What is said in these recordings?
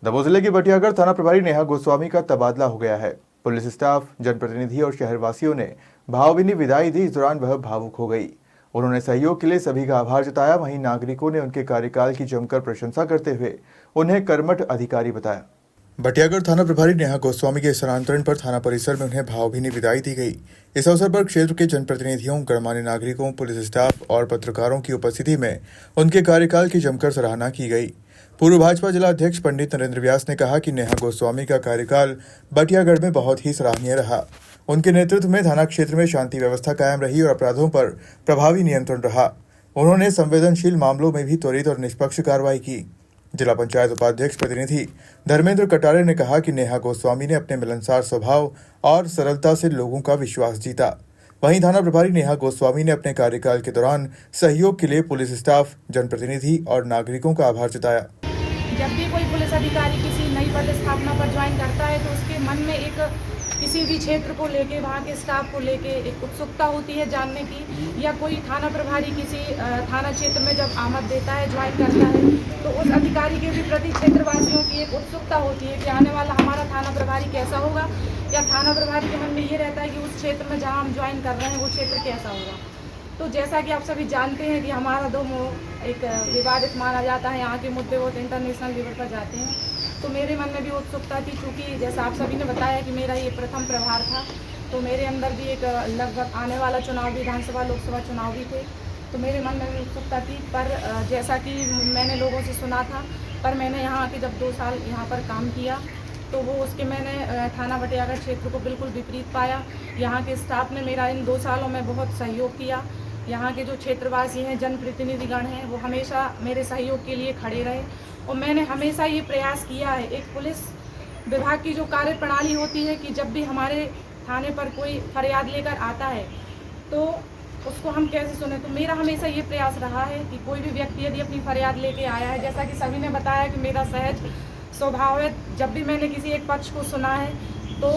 दमोह जिले की बटियागढ़ थाना प्रभारी नेहा गोस्वामी का तबादला हो गया है। पुलिस स्टाफ, जनप्रतिनिधि और शहरवासियों ने भावभीनी विदाई दी। इस दौरान वह भावुक हो गई। उन्होंने सहयोग के लिए सभी का आभार जताया। वहीं नागरिकों ने उनके कार्यकाल की जमकर प्रशंसा करते हुए उन्हें कर्मठ अधिकारी बताया। बटियागढ़ थाना प्रभारी नेहा गोस्वामी के स्थानांतरण पर थाना परिसर में उन्हें भावभीनी विदाई दी गई। इस अवसर पर क्षेत्र के जनप्रतिनिधियों, गणमान्य नागरिकों, पुलिस स्टाफ और पत्रकारों की उपस्थिति में उनके कार्यकाल की जमकर सराहना की गई। पूर्व भाजपा जिला अध्यक्ष पंडित नरेंद्र व्यास ने कहा कि नेहा गोस्वामी का कार्यकाल बटियागढ़ में बहुत ही सराहनीय रहा। उनके नेतृत्व में थाना क्षेत्र में शांति व्यवस्था कायम रही और अपराधों पर प्रभावी नियंत्रण रहा। उन्होंने संवेदनशील मामलों में भी त्वरित और निष्पक्ष कार्रवाई की। जिला पंचायत उपाध्यक्ष प्रतिनिधि धर्मेंद्र कटारे ने कहा कि नेहा गोस्वामी ने अपने मिलनसार स्वभाव और सरलता से लोगों का विश्वास जीता। वहीं थाना प्रभारी नेहा गोस्वामी ने अपने कार्यकाल के दौरान सहयोग के लिए पुलिस स्टाफ, जनप्रतिनिधि और नागरिकों का आभार जताया। जब भी कोई पुलिस अधिकारी किसी नई पदस्थापना पर ज्वाइन करता है तो उसके मन में एक किसी भी क्षेत्र को लेके, वहाँ के स्टाफ को लेके एक उत्सुकता होती है जानने की, या कोई थाना प्रभारी किसी थाना क्षेत्र में जब आमद देता है, ज्वाइन करता है, तो उस अधिकारी के भी प्रति क्षेत्रवासियों की एक उत्सुकता होती है कि आने वाला हमारा थाना प्रभारी कैसा होगा, या थाना प्रभारी के मन में ये रहता है कि उस क्षेत्र में जहाँ हम ज्वाइन कर रहे हैं वो क्षेत्र कैसा होगा। तो जैसा कि आप सभी जानते हैं कि हमारा दमोह एक विवादित माना जाता है, यहाँ के मुद्दे बहुत इंटरनेशनल लेवल पर जाते हैं। तो मेरे मन में भी उत्सुकता थी, क्योंकि जैसा आप सभी ने बताया कि मेरा ये प्रथम प्रभार था, तो मेरे अंदर भी एक लगभग आने वाला चुनाव, विधानसभा लोकसभा चुनाव भी थे, तो मेरे मन में भी उत्सुकता थी। पर जैसा कि मैंने लोगों से सुना था, पर मैंने यहाँ आके जब 2 साल यहाँ पर काम किया तो वो उसके मैंने थाना बटियागढ़ क्षेत्र को बिल्कुल विपरीत पाया। यहाँ के स्टाफ ने मेरा इन 2 सालों में बहुत सहयोग किया। यहाँ के जो क्षेत्रवासी हैं, जनप्रतिनिधिगण हैं, वो हमेशा मेरे सहयोग के लिए खड़े रहे और मैंने हमेशा ये प्रयास किया है। एक पुलिस विभाग की जो कार्य प्रणाली होती है कि जब भी हमारे थाने पर कोई फरियाद लेकर आता है तो उसको हम कैसे सुने, तो मेरा हमेशा ये प्रयास रहा है कि कोई भी व्यक्ति यदि अपनी फरियाद लेके आया है, जैसा कि सभी ने बताया कि मेरा सहज स्वभाव है, जब भी मैंने किसी एक पक्ष को सुना है तो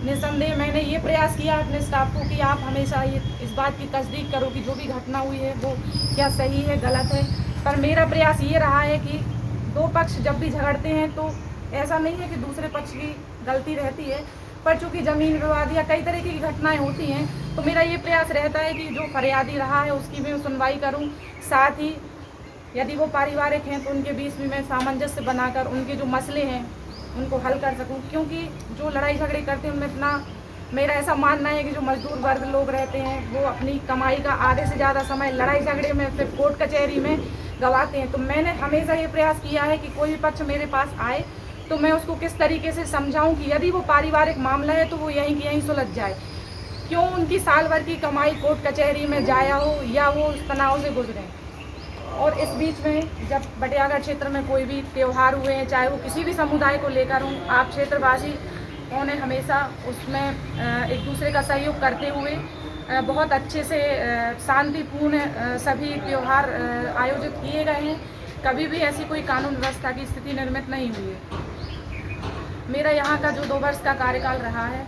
निसंदेह मैंने ये प्रयास किया अपने स्टाफ को कि आप हमेशा ये इस बात की तस्दीक करो कि जो भी घटना हुई है वो क्या सही है, गलत है। पर मेरा प्रयास ये रहा है कि 2 पक्ष जब भी झगड़ते हैं तो ऐसा नहीं है कि दूसरे पक्ष की गलती रहती है, पर चूँकि ज़मीन विवाद या कई तरीके की घटनाएं होती हैं तो मेरा ये प्रयास रहता है कि जो फरियादी रहा है उसकी मैं सुनवाई करूँ। साथ ही यदि वो पारिवारिक हैं तो उनके बीच में मैं सामंजस्य बनाकर उनके जो मसले हैं उनको हल कर सकूं, क्योंकि जो लड़ाई झगड़े करते हैं उनमें मेरा ऐसा मानना है कि जो मजदूर वर्ग लोग रहते हैं वो अपनी कमाई का आधे से ज़्यादा समय लड़ाई झगड़े में, फिर कोर्ट कचहरी में गंवाते हैं। तो मैंने हमेशा ये प्रयास किया है कि कोई भी पक्ष मेरे पास आए तो मैं उसको किस तरीके से समझाऊँ कि यदि वो पारिवारिक मामला है तो वो यहीं की यहीं सुलझ जाए, क्यों उनकी साल भर की कमाई कोर्ट कचहरी में जाया हो या वो उस तनाव से गुजरें। और इस बीच में जब बटियागढ़ क्षेत्र में कोई भी त्यौहार हुए हैं, चाहे वो किसी भी समुदाय को लेकर हों, आप क्षेत्रवासी उन्हें हमेशा उसमें एक दूसरे का सहयोग करते हुए बहुत अच्छे से शांतिपूर्ण सभी त्यौहार आयोजित किए गए हैं। कभी भी ऐसी कोई कानून व्यवस्था की स्थिति निर्मित नहीं हुई है। मेरा यहाँ का जो 2 वर्ष का कार्यकाल रहा है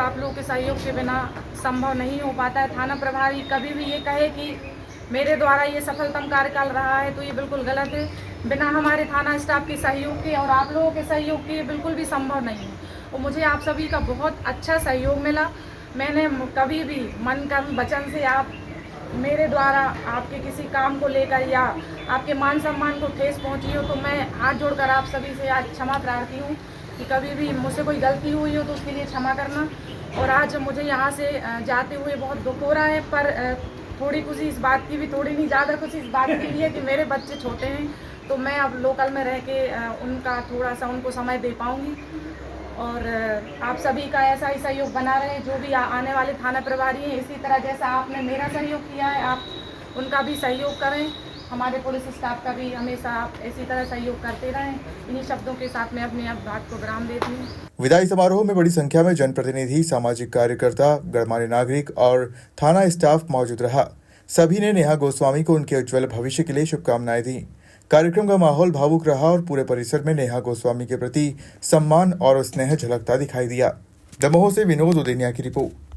आप लोगों के सहयोग के बिना संभव नहीं हो पाता है। थाना प्रभारी कभी भी ये कहे कि मेरे द्वारा ये सफलतम कार्यकाल रहा है तो ये बिल्कुल गलत है। बिना हमारे थाना स्टाफ के सहयोग के और आप लोगों के सहयोग के बिल्कुल भी संभव नहीं है। और मुझे आप सभी का बहुत अच्छा सहयोग मिला। मैंने कभी भी मन कर्म वचन से आप मेरे द्वारा आपके किसी काम को लेकर या आपके मान सम्मान को ठेस पहुंची हो तो मैं हाथ जोड़कर आप सभी से आज क्षमा प्रार्थी हूँ कि कभी भी मुझसे कोई गलती हुई हो तो उसके लिए क्षमा करना। और आज मुझे यहाँ से जाते हुए बहुत दुख हो रहा है, पर थोड़ी खुशी इस बात की भी, थोड़ी नहीं ज़्यादा खुशी इस बात की भी है कि मेरे बच्चे छोटे हैं तो मैं अब लोकल में रह के उनका थोड़ा सा उनको समय दे पाऊँगी। और आप सभी का ऐसा ही सहयोग बना रहे, जो भी आने वाले थाना प्रभारी हैं इसी तरह जैसा आपने मेरा सहयोग किया है आप उनका भी सहयोग करें। हमारे पुलिस स्टाफ का भी हमेशा आप इसी तरह सहयोग करते रहें। इन्हीं शब्दों के साथ मैं अपनी अब बात को विराम देती हूँ। विदाई समारोह में बड़ी संख्या में जनप्रतिनिधि, सामाजिक कार्यकर्ता, गणमान्य नागरिक और थाना स्टाफ मौजूद रहा। सभी ने नेहा गोस्वामी को उनके उज्जवल भविष्य के लिए शुभकामनाएं दी। कार्यक्रम का माहौल भावुक रहा और पूरे परिसर में नेहा गोस्वामी के प्रति सम्मान और स्नेह झलकता दिखाई दिया। दमोह से विनोद उदेनिया की रिपोर्ट।